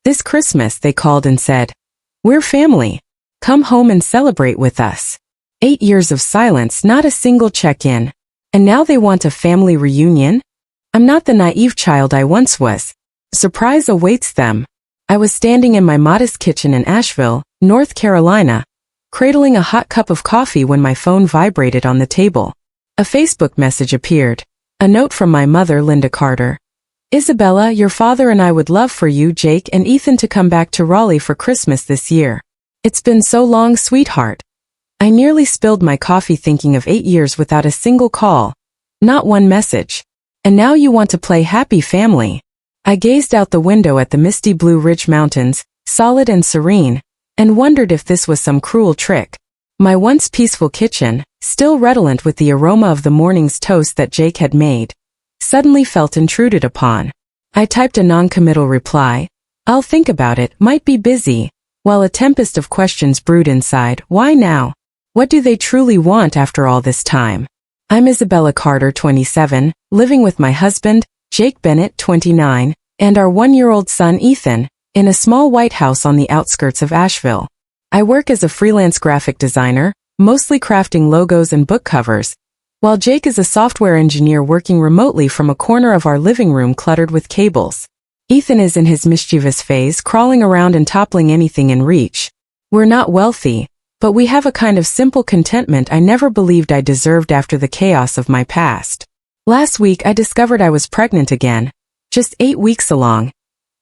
This Christmas, they called and said, "We're family. Come home and celebrate with us." 8 years of silence, not a single check-in. And now they want a family reunion? I'm not the naive child I once was. Surprise awaits them. I was standing in my modest kitchen in Asheville, North Carolina, cradling a hot cup of coffee when my phone vibrated on the table. A Facebook message appeared. A note from my mother, Linda Carter. "Isabella, your father and I would love for you, Jake, and Ethan to come back to Raleigh for Christmas this year. It's been so long, sweetheart." I nearly spilled my coffee thinking of 8 years without a single call. Not one message. And now you want to play happy family. I gazed out the window at the misty Blue Ridge Mountains, solid and serene, and wondered if this was some cruel trick. My once peaceful kitchen, still redolent with the aroma of the morning's toast that Jake had made, suddenly felt intruded upon. I typed a non-committal reply. "I'll think about it, might be busy," while a tempest of questions brewed inside. Why now? What do they truly want after all this time? I'm Isabella Carter, 27, living with my husband, Jake Bennett, 29, and our 1-year-old son Ethan, in a small white house on the outskirts of Asheville. I work as a freelance graphic designer, mostly crafting logos and book covers, while Jake is a software engineer working remotely from a corner of our living room cluttered with cables. Ethan is in his mischievous phase, crawling around and toppling anything in reach. We're not wealthy, but we have a kind of simple contentment I never believed I deserved after the chaos of my past. Last week I discovered I was pregnant again, just 8 weeks along,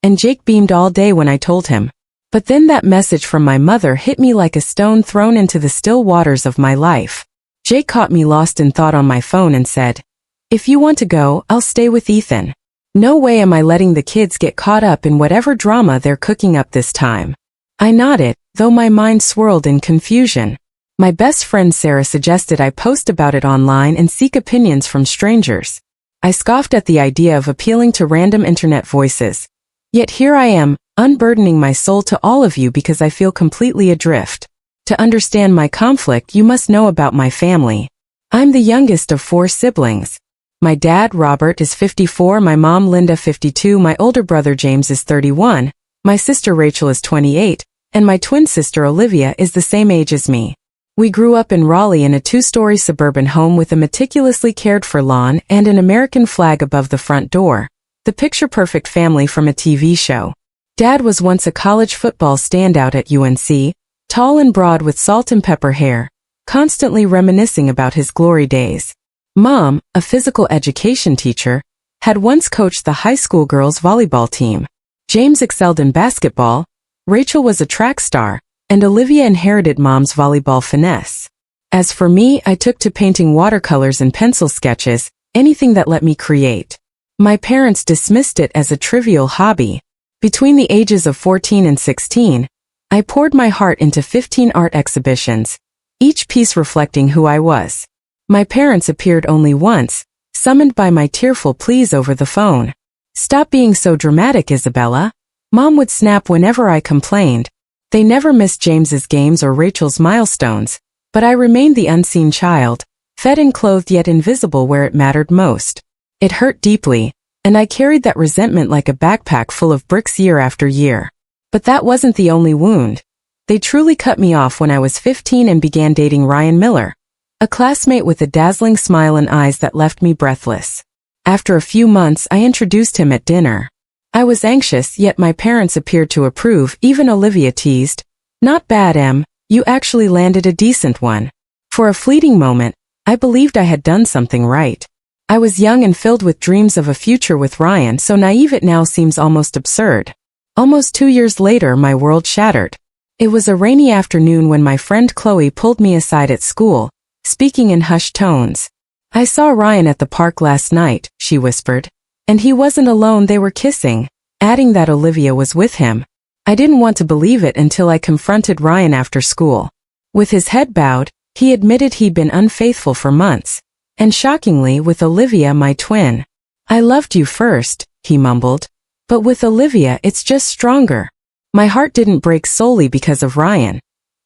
and Jake beamed all day when I told him. But then that message from my mother hit me like a stone thrown into the still waters of my life. Jake caught me lost in thought on my phone and said, "If you want to go, I'll stay with Ethan." No way am I letting the kids get caught up in whatever drama they're cooking up this time. I nodded, though my mind swirled in confusion. My best friend Sarah suggested I post about it online and seek opinions from strangers. I scoffed at the idea of appealing to random internet voices. Yet here I am, unburdening my soul to all of you because I feel completely adrift. To understand my conflict, you must know about my family. I'm the youngest of 4 siblings. My dad, Robert, is 54, my mom, Linda, 52, my older brother, James, is 31, my sister, Rachel, is 28, and my twin sister, Olivia, is the same age as me. We grew up in Raleigh in a 2-story suburban home with a meticulously cared-for lawn and an American flag above the front door, the picture-perfect family from a TV show. Dad was once a college football standout at UNC, tall and broad with salt and pepper hair, constantly reminiscing about his glory days. Mom, a physical education teacher, had once coached the high school girls' volleyball team. James excelled in basketball, Rachel was a track star, and Olivia inherited Mom's volleyball finesse. As for me, I took to painting watercolors and pencil sketches, anything that let me create. My parents dismissed it as a trivial hobby. Between the ages of 14 and 16, I poured my heart into 15 art exhibitions, each piece reflecting who I was. My parents appeared only once, summoned by my tearful pleas over the phone. "Stop being so dramatic, Isabella." Mom would snap whenever I complained. They never missed James's games or Rachel's milestones, but I remained the unseen child, fed and clothed yet invisible where it mattered most. It hurt deeply, and I carried that resentment like a backpack full of bricks year after year. But that wasn't the only wound. They truly cut me off when I was 15 and began dating Ryan Miller, a classmate with a dazzling smile and eyes that left me breathless. After a few months, I introduced him at dinner. I was anxious, yet my parents appeared to approve. Even Olivia teased, "Not bad, Em, you actually landed a decent one." For a fleeting moment, I believed I had done something right. I was young and filled with dreams of a future with Ryan, so naive it now seems almost absurd. Almost 2 years later, my world shattered. It was a rainy afternoon when my friend Chloe pulled me aside at school, speaking in hushed tones. "I saw Ryan at the park last night," she whispered. "And he wasn't alone, they were kissing," adding that Olivia was with him. I didn't want to believe it until I confronted Ryan after school. With his head bowed, he admitted he'd been unfaithful for months, and shockingly with Olivia, my twin. "I loved you first," he mumbled, "but with Olivia it's just stronger." My heart didn't break solely because of Ryan.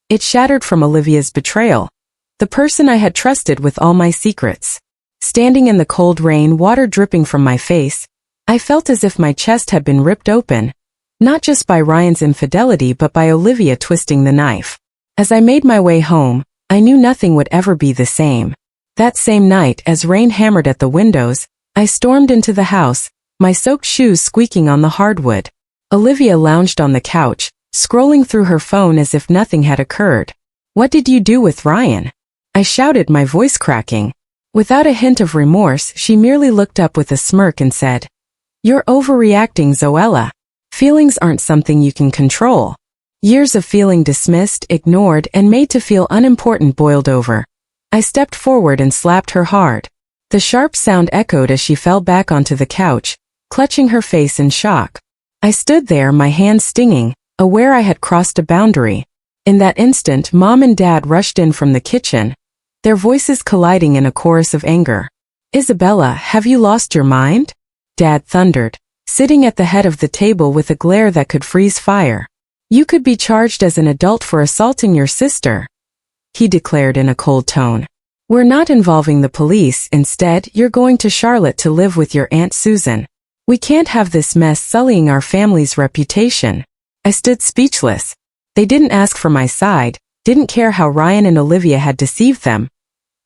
It shattered from Olivia's betrayal, the person I had trusted with all my secrets. Standing in the cold rain, water dripping from my face, I felt as if my chest had been ripped open. Not just by Ryan's infidelity but by Olivia twisting the knife. As I made my way home, I knew nothing would ever be the same. That same night, as rain hammered at the windows, I stormed into the house, my soaked shoes squeaking on the hardwood. Olivia lounged on the couch, scrolling through her phone as if nothing had occurred. "What did you do with Ryan?" I shouted, my voice cracking. Without a hint of remorse, she merely looked up with a smirk and said, "You're overreacting, Zoella. Feelings aren't something you can control." Years of feeling dismissed, ignored, and made to feel unimportant boiled over. I stepped forward and slapped her hard. The sharp sound echoed as she fell back onto the couch, clutching her face in shock. I stood there, my hands stinging, aware I had crossed a boundary. In that instant, Mom and Dad rushed in from the kitchen, their voices colliding in a chorus of anger. "Isabella, have you lost your mind?" Dad thundered, sitting at the head of the table with a glare that could freeze fire. "You could be charged as an adult for assaulting your sister," he declared in a cold tone. "We're not involving the police. Instead, you're going to Charlotte to live with your Aunt Susan. We can't have this mess sullying our family's reputation." I stood speechless. They didn't ask for my side, didn't care how Ryan and Olivia had deceived them.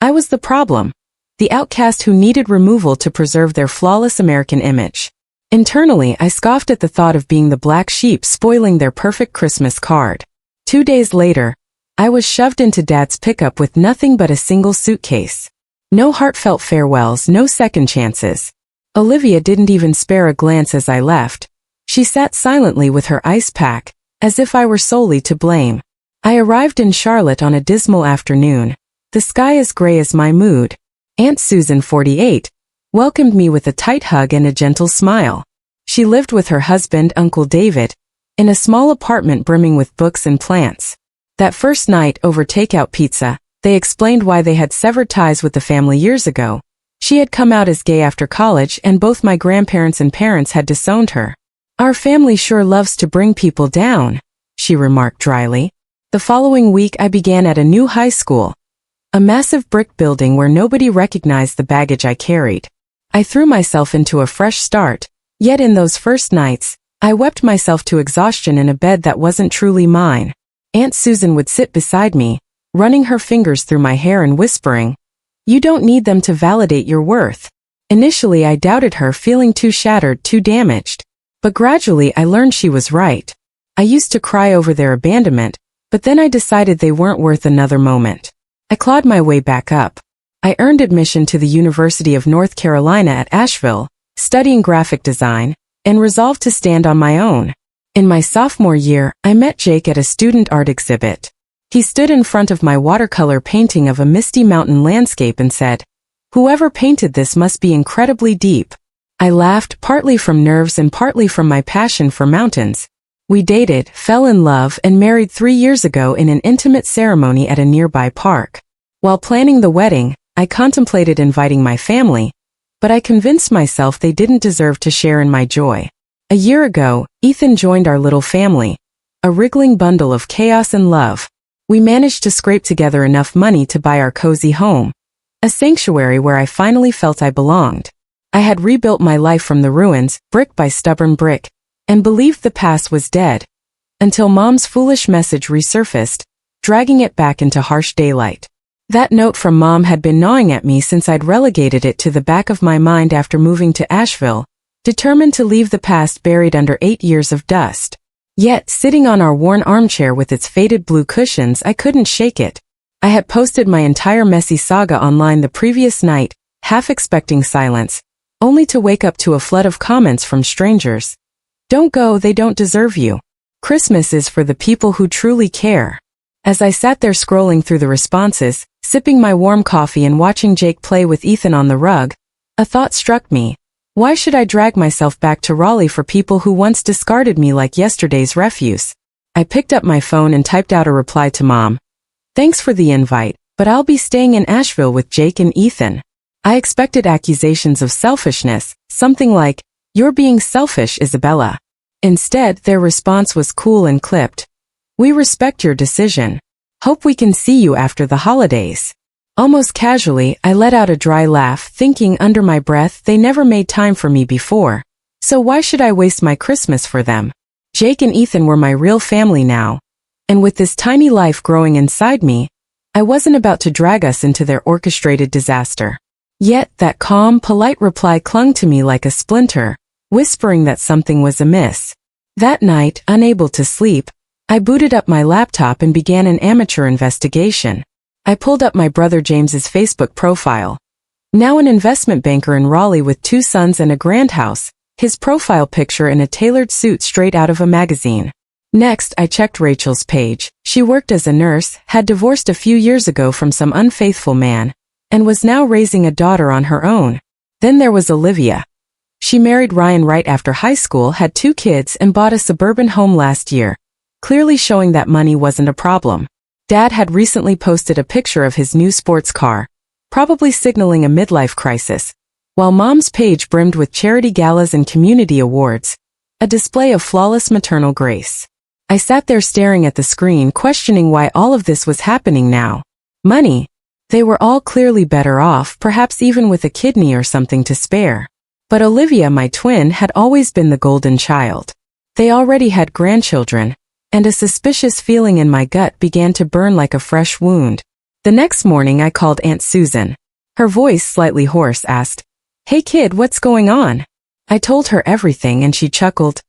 I was the problem, the outcast who needed removal to preserve their flawless American image. Internally, I scoffed at the thought of being the black sheep spoiling their perfect Christmas card. 2 days later, I was shoved into Dad's pickup with nothing but a single suitcase. No heartfelt farewells, no second chances. Olivia didn't even spare a glance as I left. She sat silently with her ice pack, as if I were solely to blame. I arrived in Charlotte on a dismal afternoon, the sky as gray as my mood. Aunt Susan, 48, welcomed me with a tight hug and a gentle smile. She lived with her husband, Uncle David, in a small apartment brimming with books and plants. That first night, over takeout pizza, they explained why they had severed ties with the family years ago. She had come out as gay after college, and both my grandparents and parents had disowned her. "Our family sure loves to bring people down," she remarked dryly. The following week I began at a new high school, a massive brick building where nobody recognized the baggage I carried. I threw myself into a fresh start, yet in those first nights, I wept myself to exhaustion in a bed that wasn't truly mine. Aunt Susan would sit beside me, running her fingers through my hair and whispering, "You don't need them to validate your worth." Initially I doubted her, feeling too shattered, too damaged. But gradually I learned she was right. I used to cry over their abandonment, but then I decided they weren't worth another moment. I clawed my way back up. I earned admission to the University of North Carolina at Asheville, studying graphic design, and resolved to stand on my own. In my sophomore year, I met Jake at a student art exhibit. He stood in front of my watercolor painting of a misty mountain landscape and said, "Whoever painted this must be incredibly deep." I laughed, partly from nerves and partly from my passion for mountains. We dated, fell in love, and married 3 years ago in an intimate ceremony at a nearby park. While planning the wedding, I contemplated inviting my family, but I convinced myself they didn't deserve to share in my joy. A year ago, Ethan joined our little family, a wriggling bundle of chaos and love. We managed to scrape together enough money to buy our cozy home, a sanctuary where I finally felt I belonged. I had rebuilt my life from the ruins, brick by stubborn brick, and believed the past was dead, until Mom's foolish message resurfaced, dragging it back into harsh daylight. That note from Mom had been gnawing at me since I'd relegated it to the back of my mind after moving to Asheville, determined to leave the past buried under 8 years of dust. Yet, sitting on our worn armchair with its faded blue cushions, I couldn't shake it. I had posted my entire messy saga online the previous night, half expecting silence, only to wake up to a flood of comments from strangers. "Don't go, they don't deserve you. Christmas is for the people who truly care." As I sat there scrolling through the responses, sipping my warm coffee and watching Jake play with Ethan on the rug, a thought struck me. Why should I drag myself back to Raleigh for people who once discarded me like yesterday's refuse? I picked up my phone and typed out a reply to Mom. "Thanks for the invite, but I'll be staying in Asheville with Jake and Ethan." I expected accusations of selfishness, something like, "You're being selfish, Isabella." Instead, their response was cool and clipped. "We respect your decision. Hope we can see you after the holidays." Almost casually, I let out a dry laugh, thinking under my breath they never made time for me before. So why should I waste my Christmas for them? Jake and Ethan were my real family now. And with this tiny life growing inside me, I wasn't about to drag us into their orchestrated disaster. Yet, that calm, polite reply clung to me like a splinter, whispering that something was amiss. That night, unable to sleep, I booted up my laptop and began an amateur investigation. I pulled up my brother James's Facebook profile. Now an investment banker in Raleigh with 2 sons and a grand house, his profile picture in a tailored suit straight out of a magazine. Next, I checked Rachel's page. She worked as a nurse, had divorced a few years ago from some unfaithful man, and was now raising a daughter on her own. Then there was Olivia. She married Ryan right after high school, had 2 kids, and bought a suburban home last year, clearly showing that money wasn't a problem. Dad had recently posted a picture of his new sports car, probably signaling a midlife crisis, while Mom's page brimmed with charity galas and community awards, a display of flawless maternal grace. I sat there staring at the screen, questioning why all of this was happening now. Money. They were all clearly better off, perhaps even with a kidney or something to spare. But Olivia, my twin, had always been the golden child. They already had grandchildren, and a suspicious feeling in my gut began to burn like a fresh wound. The next morning I called Aunt Susan. Her voice, slightly hoarse, asked, "Hey kid, what's going on?" I told her everything and she chuckled.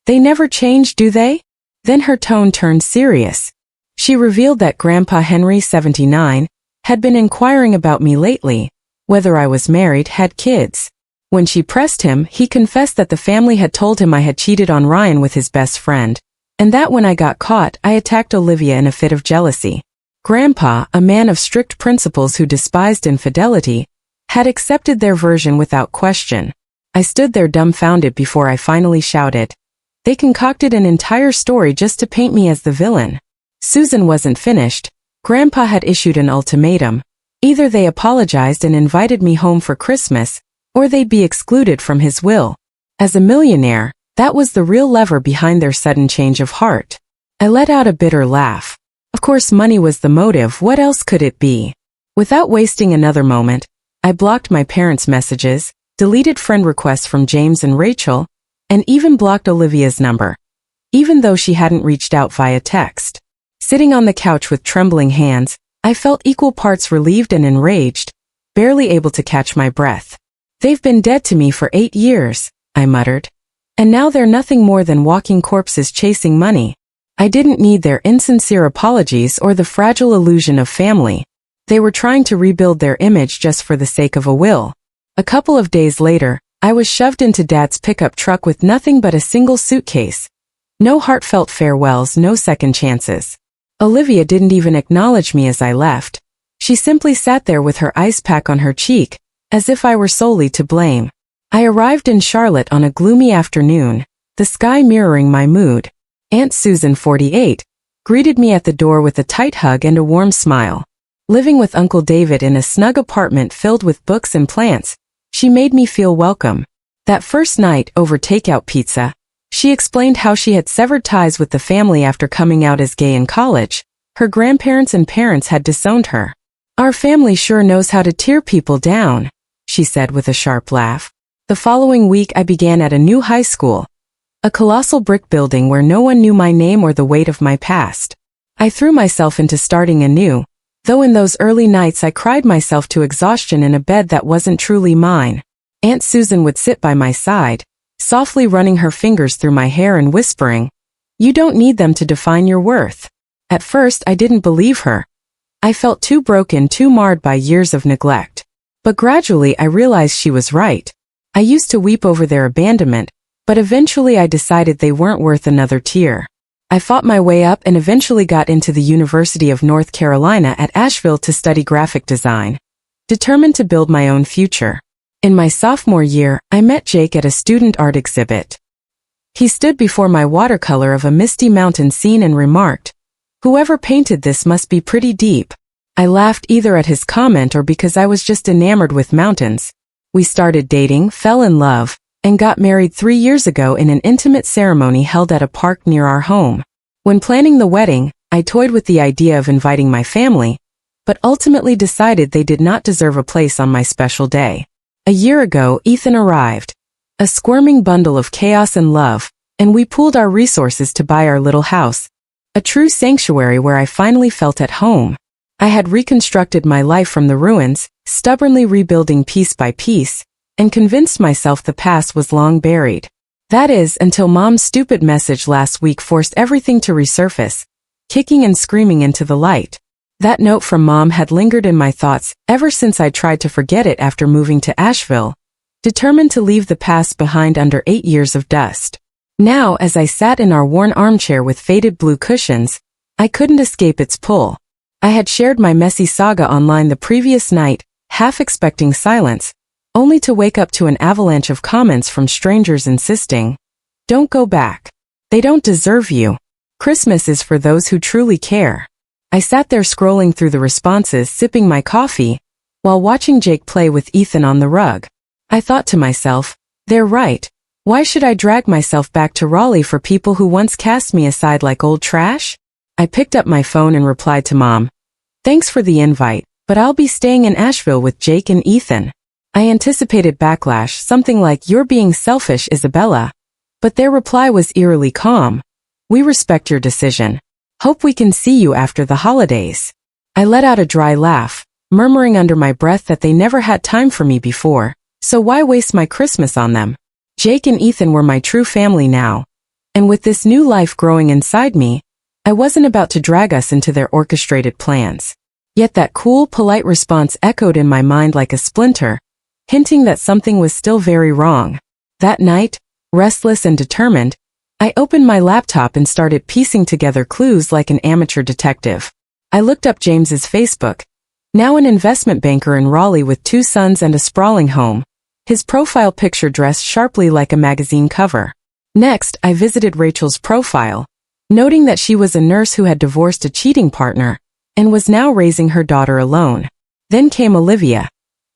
"They never change, do they?" Then her tone turned serious. She revealed that Grandpa Henry, 79, had been inquiring about me lately, whether I was married, had kids. When she pressed him, he confessed that the family had told him I had cheated on Ryan with his best friend, and that when I got caught, I attacked Olivia in a fit of jealousy. Grandpa, a man of strict principles who despised infidelity, had accepted their version without question. I stood there dumbfounded before I finally shouted. They concocted an entire story just to paint me as the villain. Susan wasn't finished. Grandpa had issued an ultimatum. Either they apologized and invited me home for Christmas, or they'd be excluded from his will. As a millionaire, that was the real lever behind their sudden change of heart. I let out a bitter laugh. Of course, money was the motive. What else could it be? Without wasting another moment, I blocked my parents' messages, deleted friend requests from James and Rachel, and even blocked Olivia's number, even though she hadn't reached out via text. Sitting on the couch with trembling hands, I felt equal parts relieved and enraged, barely able to catch my breath. "They've been dead to me for 8 years, I muttered. And now they're nothing more than walking corpses chasing money. I didn't need their insincere apologies or the fragile illusion of family. They were trying to rebuild their image just for the sake of a will. A couple of days later, I was shoved into Dad's pickup truck with nothing but a single suitcase. No heartfelt farewells, no second chances. Olivia didn't even acknowledge me as I left. She simply sat there with her ice pack on her cheek, as if I were solely to blame. I arrived in Charlotte on a gloomy afternoon, the sky mirroring my mood. Aunt Susan, 48, greeted me at the door with a tight hug and a warm smile. Living with Uncle David in a snug apartment filled with books and plants, she made me feel welcome. That first night, over takeout pizza, she explained how she had severed ties with the family after coming out as gay in college. Her grandparents and parents had disowned her. "Our family sure knows how to tear people down," she said with a sharp laugh. The following week I began at a new high school, a colossal brick building where no one knew my name or the weight of my past. I threw myself into starting anew, though in those early nights I cried myself to exhaustion in a bed that wasn't truly mine. Aunt Susan would sit by my side, softly running her fingers through my hair and whispering, "You don't need them to define your worth." At first I didn't believe her. I felt too broken, too marred by years of neglect. But gradually I realized she was right. I used to weep over their abandonment, but eventually I decided they weren't worth another tear. I fought my way up and eventually got into the University of North Carolina at Asheville to study graphic design, determined to build my own future. In my sophomore year, I met Jake at a student art exhibit. He stood before my watercolor of a misty mountain scene and remarked, "Whoever painted this must be pretty deep." I laughed either at his comment or because I was just enamored with mountains. We started dating, fell in love, and got married 3 years ago in an intimate ceremony held at a park near our home. When planning the wedding, I toyed with the idea of inviting my family, but ultimately decided they did not deserve a place on my special day. A year ago, Ethan arrived, a squirming bundle of chaos and love, and we pooled our resources to buy our little house, a true sanctuary where I finally felt at home. I had reconstructed my life from the ruins, stubbornly rebuilding piece by piece, and convinced myself the past was long buried. That is, until Mom's stupid message last week forced everything to resurface, kicking and screaming into the light. That note from Mom had lingered in my thoughts ever since I tried to forget it after moving to Asheville, determined to leave the past behind under 8 years of dust. Now, as I sat in our worn armchair with faded blue cushions, I couldn't escape its pull. I had shared my messy saga online the previous night, half expecting silence, only to wake up to an avalanche of comments from strangers insisting, "Don't go back. They don't deserve you. Christmas is for those who truly care." I sat there scrolling through the responses, sipping my coffee, while watching Jake play with Ethan on the rug. I thought to myself, they're right. Why should I drag myself back to Raleigh for people who once cast me aside like old trash? I picked up my phone and replied to Mom, "Thanks for the invite, but I'll be staying in Asheville with Jake and Ethan." I anticipated backlash, something like, "You're being selfish, Isabella." But their reply was eerily calm. "We respect your decision. Hope we can see you after the holidays." I let out a dry laugh, murmuring under my breath that they never had time for me before, so why waste my Christmas on them? Jake and Ethan were my true family now, and with this new life growing inside me, I wasn't about to drag us into their orchestrated plans. Yet that cool, polite response echoed in my mind like a splinter, hinting that something was still very wrong. That night, restless and determined, I opened my laptop and started piecing together clues like an amateur detective. I looked up James's Facebook, now an investment banker in Raleigh with 2 sons and a sprawling home, his profile picture dressed sharply like a magazine cover. Next, I visited Rachel's profile, noting that she was a nurse who had divorced a cheating partner and was now raising her daughter alone. Then came Olivia.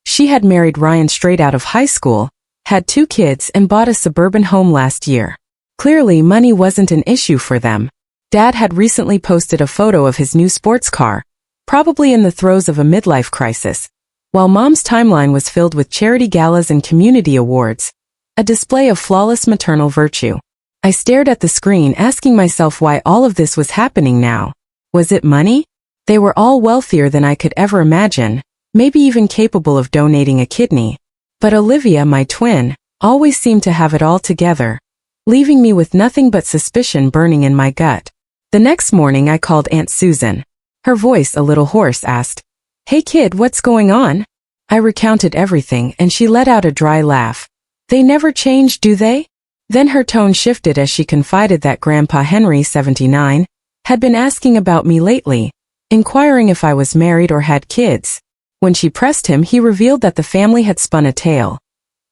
She had married Ryan straight out of high school, had 2 kids, and bought a suburban home last year. Clearly, money wasn't an issue for them. Dad had recently posted a photo of his new sports car, probably in the throes of a midlife crisis, while Mom's timeline was filled with charity galas and community awards, a display of flawless maternal virtue. I stared at the screen, asking myself why all of this was happening now. Was it money? They were all wealthier than I could ever imagine, maybe even capable of donating a kidney. But Olivia, my twin, always seemed to have it all together, leaving me with nothing but suspicion burning in my gut. The next morning I called Aunt Susan. Her voice, a little hoarse, asked, "Hey kid, what's going on?" I recounted everything and she let out a dry laugh. "They never change, do they?" Then her tone shifted as she confided that Grandpa Henry, 79, had been asking about me lately, inquiring if I was married or had kids. When she pressed him, he revealed that the family had spun a tale.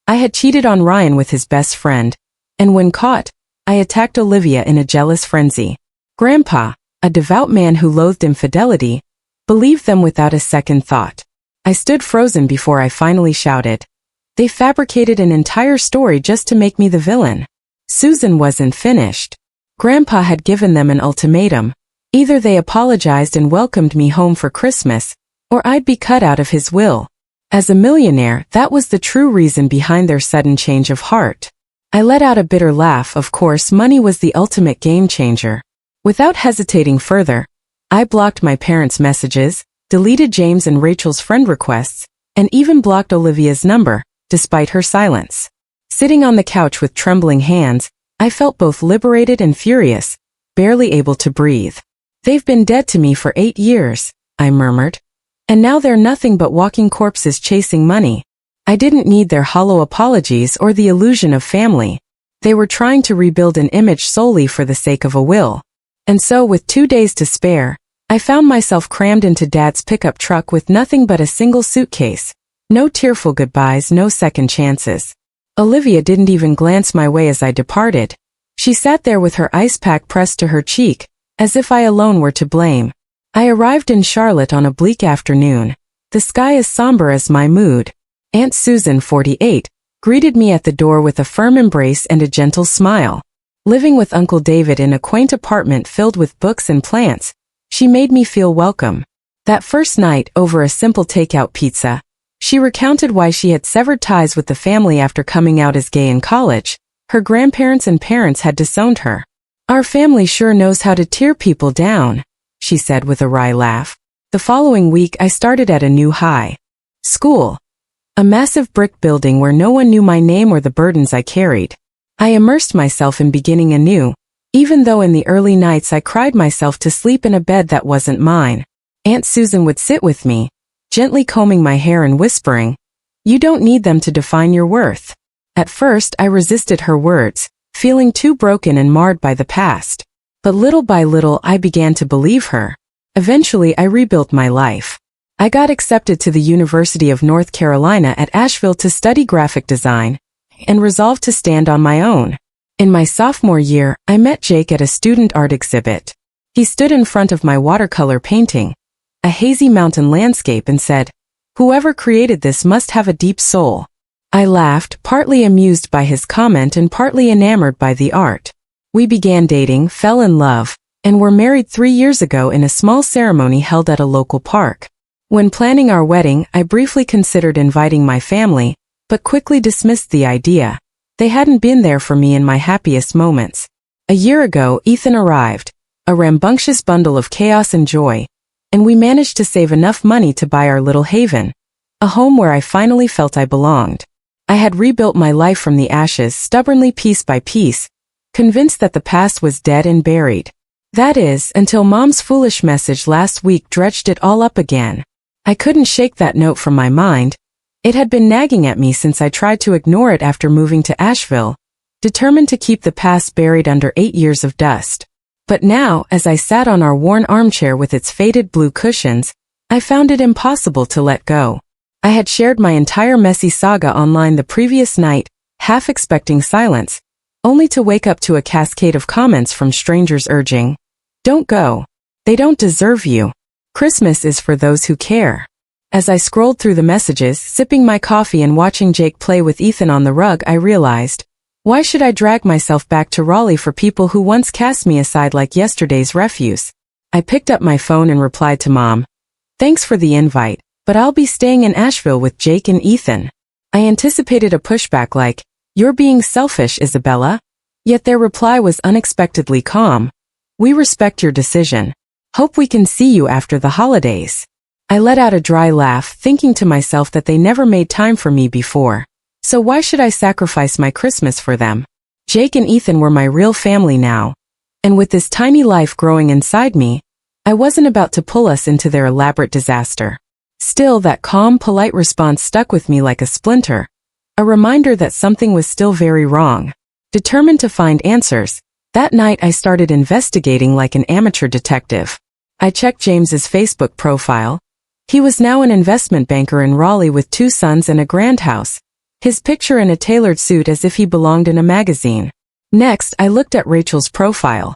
I had cheated on Ryan with his best friend, and when caught, I attacked Olivia in a jealous frenzy. Grandpa, a devout man who loathed infidelity, believed them without a second thought. I stood frozen before I finally shouted, "They fabricated an entire story just to make me the villain." Susan wasn't finished. Grandpa had given them an ultimatum. Either they apologized and welcomed me home for Christmas, or I'd be cut out of his will. As a millionaire, that was the true reason behind their sudden change of heart. I let out a bitter laugh. Of course, money was the ultimate game changer. Without hesitating further, I blocked my parents' messages, deleted James and Rachel's friend requests, and even blocked Olivia's number, despite her silence. Sitting on the couch with trembling hands, I felt both liberated and furious, barely able to breathe. "They've been dead to me for 8 years, I murmured. And now they're nothing but walking corpses chasing money. I didn't need their hollow apologies or the illusion of family. They were trying to rebuild an image solely for the sake of a will. And so, with 2 days to spare, I found myself crammed into Dad's pickup truck with nothing but a single suitcase. No tearful goodbyes, no second chances. Olivia didn't even glance my way as I departed. She sat there with her ice pack pressed to her cheek, as if I alone were to blame. I arrived in Charlotte on a bleak afternoon, the sky as somber as my mood. Aunt Susan, 48, greeted me at the door with a firm embrace and a gentle smile. Living with Uncle David in a quaint apartment filled with books and plants, she made me feel welcome. That first night, over a simple takeout pizza, she recounted why she had severed ties with the family after coming out as gay in college, Her grandparents and parents had disowned her. "Our family sure knows how to tear people down," she said with a wry laugh. The following week I started at a new high school, a massive brick building where no one knew my name or the burdens I carried. I immersed myself in beginning anew, even though in the early nights I cried myself to sleep in a bed that wasn't mine. Aunt Susan would sit with me, gently combing my hair and whispering, "You don't need them to define your worth." At first I resisted her words, feeling too broken and marred by the past. But little by little I began to believe her. Eventually I rebuilt my life. I got accepted to the University of North Carolina at Asheville to study graphic design, and resolved to stand on my own. In my sophomore year, I met Jake at a student art exhibit. He stood in front of my watercolor painting, a hazy mountain landscape, and said, "Whoever created this must have a deep soul." I laughed, partly amused by his comment and partly enamored by the art. We began dating, fell in love, and were married 3 years ago in a small ceremony held at a local park. When planning our wedding, I briefly considered inviting my family, but quickly dismissed the idea. They hadn't been there for me in my happiest moments. A year ago, Ethan arrived, a rambunctious bundle of chaos and joy, and we managed to save enough money to buy our little haven, a home where I finally felt I belonged. I had rebuilt my life from the ashes, stubbornly piece by piece, convinced that the past was dead and buried. That is, until Mom's foolish message last week dredged it all up again. I couldn't shake that note from my mind. It had been nagging at me since I tried to ignore it after moving to Asheville, determined to keep the past buried under 8 years of dust. But now, as I sat on our worn armchair with its faded blue cushions, I found it impossible to let go. I had shared my entire messy saga online the previous night, half expecting silence, only to wake up to a cascade of comments from strangers urging, "Don't go. They don't deserve you. Christmas is for those who care." As I scrolled through the messages, sipping my coffee and watching Jake play with Ethan on the rug, I realized, why should I drag myself back to Raleigh for people who once cast me aside like yesterday's refuse? I picked up my phone and replied to Mom, "Thanks for the invite, but I'll be staying in Asheville with Jake and Ethan." I anticipated a pushback like, "You're being selfish, Isabella." Yet their reply was unexpectedly calm. "We respect your decision. Hope we can see you after the holidays." I let out a dry laugh, thinking to myself that they never made time for me before. So why should I sacrifice my Christmas for them? Jake and Ethan were my real family now. And with this tiny life growing inside me, I wasn't about to pull us into their elaborate disaster. Still, that calm, polite response stuck with me like a splinter, a reminder that something was still very wrong. Determined to find answers, that night I started investigating like an amateur detective. I checked James's Facebook profile. He was now an investment banker in Raleigh with 2 sons and a grand house, his picture in a tailored suit as if he belonged in a magazine. Next, I looked at Rachel's profile.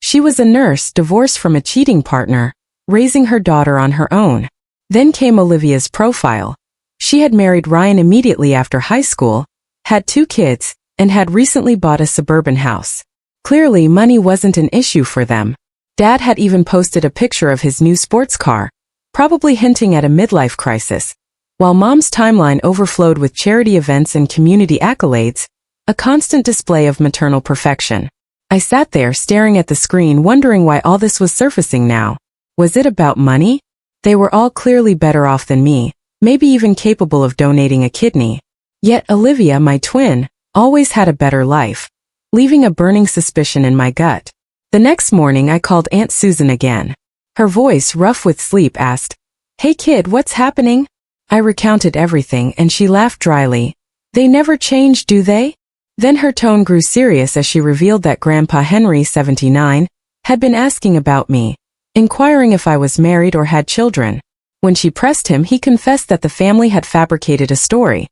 She was a nurse, divorced from a cheating partner, raising her daughter on her own. Then came Olivia's profile. She had married Ryan immediately after high school, had 2 kids, and had recently bought a suburban house. Clearly, money wasn't an issue for them. Dad had even posted a picture of his new sports car, probably hinting at a midlife crisis, while Mom's timeline overflowed with charity events and community accolades, a constant display of maternal perfection. I sat there staring at the screen, wondering why all this was surfacing now. Was it about money? They were all clearly better off than me, maybe even capable of donating a kidney. Yet Olivia, my twin, always had a better life, leaving a burning suspicion in my gut. The next morning I called Aunt Susan again. Her voice, rough with sleep, asked, "Hey kid, what's happening?" I recounted everything and she laughed dryly. "They never change, do they?" Then her tone grew serious as she revealed that Grandpa Henry, 79, had been asking about me, inquiring if I was married or had children. When she pressed him, he confessed that the family had fabricated a story.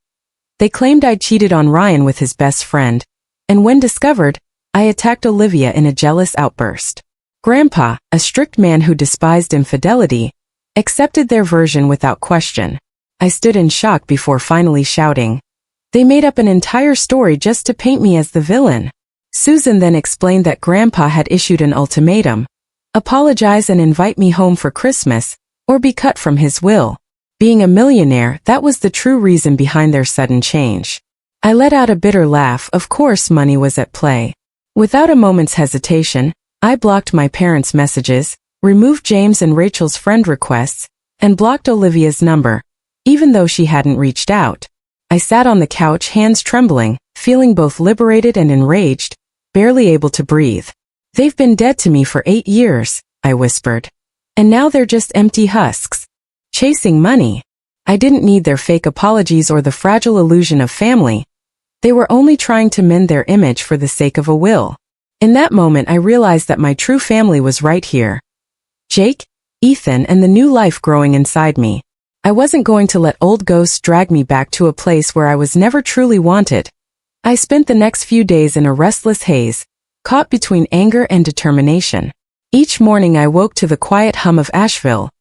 They claimed I'd cheated on Ryan with his best friend, and when discovered, I attacked Olivia in a jealous outburst. Grandpa, a strict man who despised infidelity, accepted their version without question. I stood in shock before finally shouting, "They made up an entire story just to paint me as the villain." Susan then explained that Grandpa had issued an ultimatum: apologize and invite me home for Christmas, or be cut from his will. Being a millionaire, that was the true reason behind their sudden change. I let out a bitter laugh. Of course money was at play. Without a moment's hesitation, I blocked my parents' messages, removed James and Rachel's friend requests, and blocked Olivia's number, even though she hadn't reached out. I sat on the couch, hands trembling, feeling both liberated and enraged, barely able to breathe. They've been dead to me for 8 years, I whispered. And now they're just empty husks. Chasing money. I didn't need their fake apologies or the fragile illusion of family. They were only trying to mend their image for the sake of a will. In that moment I realized that my true family was right here. Jake, Ethan, and the new life growing inside me. I wasn't going to let old ghosts drag me back to a place where I was never truly wanted. I spent the next few days in a restless haze, caught between anger and determination. Each morning I woke to the quiet hum of Asheville,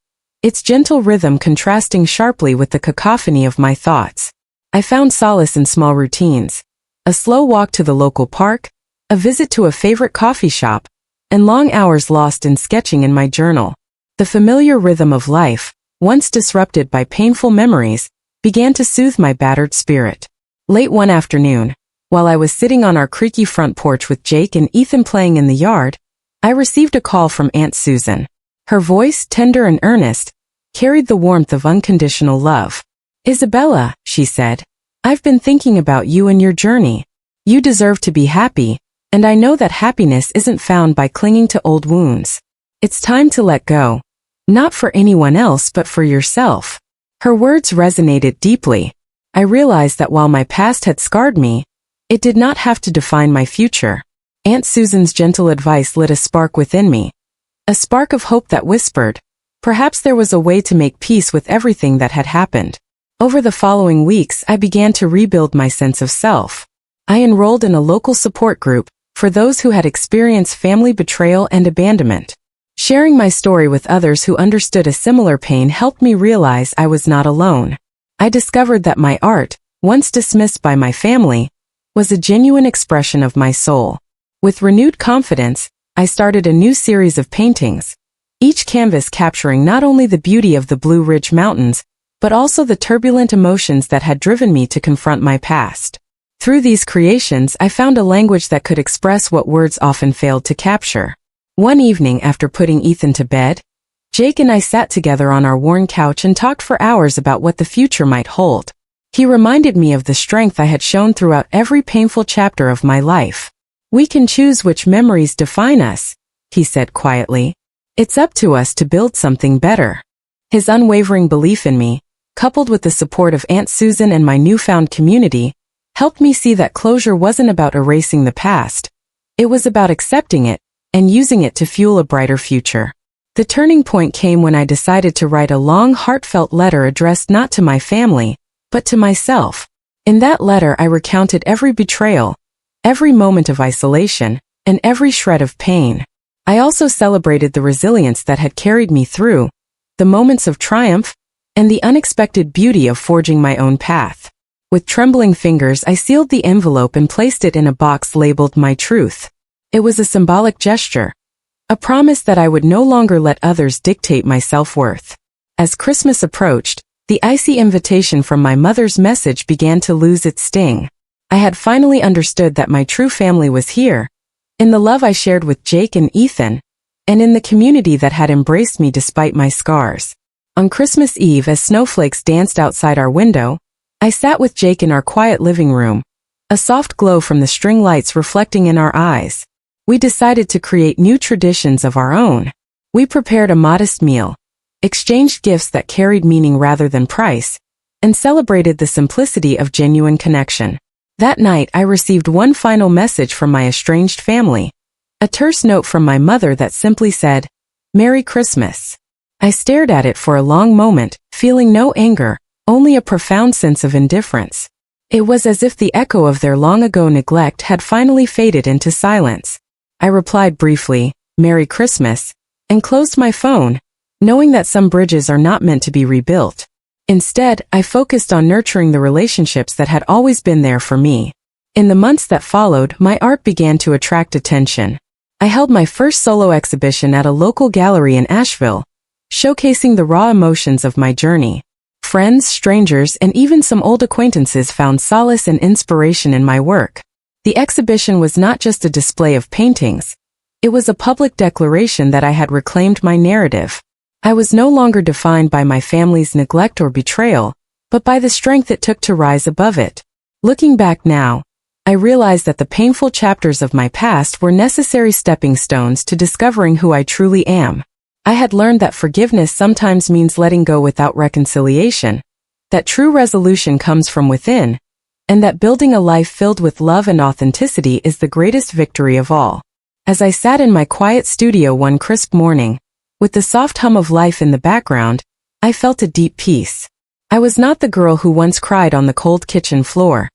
its gentle rhythm contrasting sharply with the cacophony of my thoughts. I found solace in small routines, a slow walk to the local park, a visit to a favorite coffee shop, and long hours lost in sketching in my journal. The familiar rhythm of life, once disrupted by painful memories, began to soothe my battered spirit. Late one afternoon, while I was sitting on our creaky front porch with Jake and Ethan playing in the yard, I received a call from Aunt Susan. Her voice, tender and earnest, carried the warmth of unconditional love. "Isabella," she said, "I've been thinking about you and your journey. You deserve to be happy, and I know that happiness isn't found by clinging to old wounds. It's time to let go. Not for anyone else but for yourself." Her words resonated deeply. I realized that while my past had scarred me, it did not have to define my future. Aunt Susan's gentle advice lit a spark within me. A spark of hope that whispered, perhaps there was a way to make peace with everything that had happened. Over the following weeks I began to rebuild my sense of self. I enrolled in a local support group for those who had experienced family betrayal and abandonment. Sharing my story with others who understood a similar pain helped me realize I was not alone. I discovered that my art, once dismissed by my family, was a genuine expression of my soul. With renewed confidence, I started a new series of paintings, each canvas capturing not only the beauty of the Blue Ridge Mountains, but also the turbulent emotions that had driven me to confront my past. Through these creations, I found a language that could express what words often failed to capture. One evening after putting Ethan to bed, Jake and I sat together on our worn couch and talked for hours about what the future might hold. He reminded me of the strength I had shown throughout every painful chapter of my life. "We can choose which memories define us," he said quietly. "It's up to us to build something better." His unwavering belief in me, coupled with the support of Aunt Susan and my newfound community, helped me see that closure wasn't about erasing the past. It was about accepting it and using it to fuel a brighter future. The turning point came when I decided to write a long, heartfelt letter addressed not to my family, but to myself. In that letter I recounted every betrayal, every moment of isolation, and every shred of pain. I also celebrated the resilience that had carried me through, the moments of triumph, and the unexpected beauty of forging my own path. With trembling fingers I sealed the envelope and placed it in a box labeled "My Truth." It was a symbolic gesture, a promise that I would no longer let others dictate my self-worth. As Christmas approached, the icy invitation from my mother's message began to lose its sting. I had finally understood that my true family was here, in the love I shared with Jake and Ethan, and in the community that had embraced me despite my scars. On Christmas Eve, as snowflakes danced outside our window, I sat with Jake in our quiet living room, a soft glow from the string lights reflecting in our eyes. We decided to create new traditions of our own. We prepared a modest meal, exchanged gifts that carried meaning rather than price, and celebrated the simplicity of genuine connection. That night I received one final message from my estranged family, a terse note from my mother that simply said, "Merry Christmas." I stared at it for a long moment, feeling no anger, only a profound sense of indifference. It was as if the echo of their long-ago neglect had finally faded into silence. I replied briefly, "Merry Christmas," and closed my phone, knowing that some bridges are not meant to be rebuilt. Instead, I focused on nurturing the relationships that had always been there for me. In the months that followed, my art began to attract attention. I held my first solo exhibition at a local gallery in Asheville, showcasing the raw emotions of my journey. Friends, strangers, and even some old acquaintances found solace and inspiration in my work. The exhibition was not just a display of paintings. It was a public declaration that I had reclaimed my narrative. I was no longer defined by my family's neglect or betrayal, but by the strength it took to rise above it. Looking back now, I realized that the painful chapters of my past were necessary stepping stones to discovering who I truly am. I had learned that forgiveness sometimes means letting go without reconciliation, that true resolution comes from within, and that building a life filled with love and authenticity is the greatest victory of all. As I sat in my quiet studio one crisp morning, with the soft hum of life in the background, I felt a deep peace. I was not the girl who once cried on the cold kitchen floor.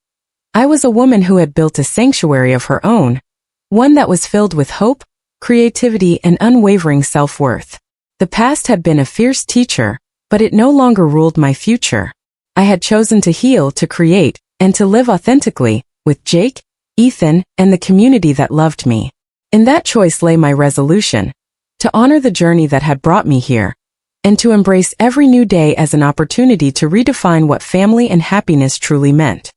I was a woman who had built a sanctuary of her own, one that was filled with hope, creativity, and unwavering self-worth. The past had been a fierce teacher, but it no longer ruled my future. I had chosen to heal, to create, and to live authentically, with Jake, Ethan, and the community that loved me. In that choice lay my resolution, to honor the journey that had brought me here, and to embrace every new day as an opportunity to redefine what family and happiness truly meant.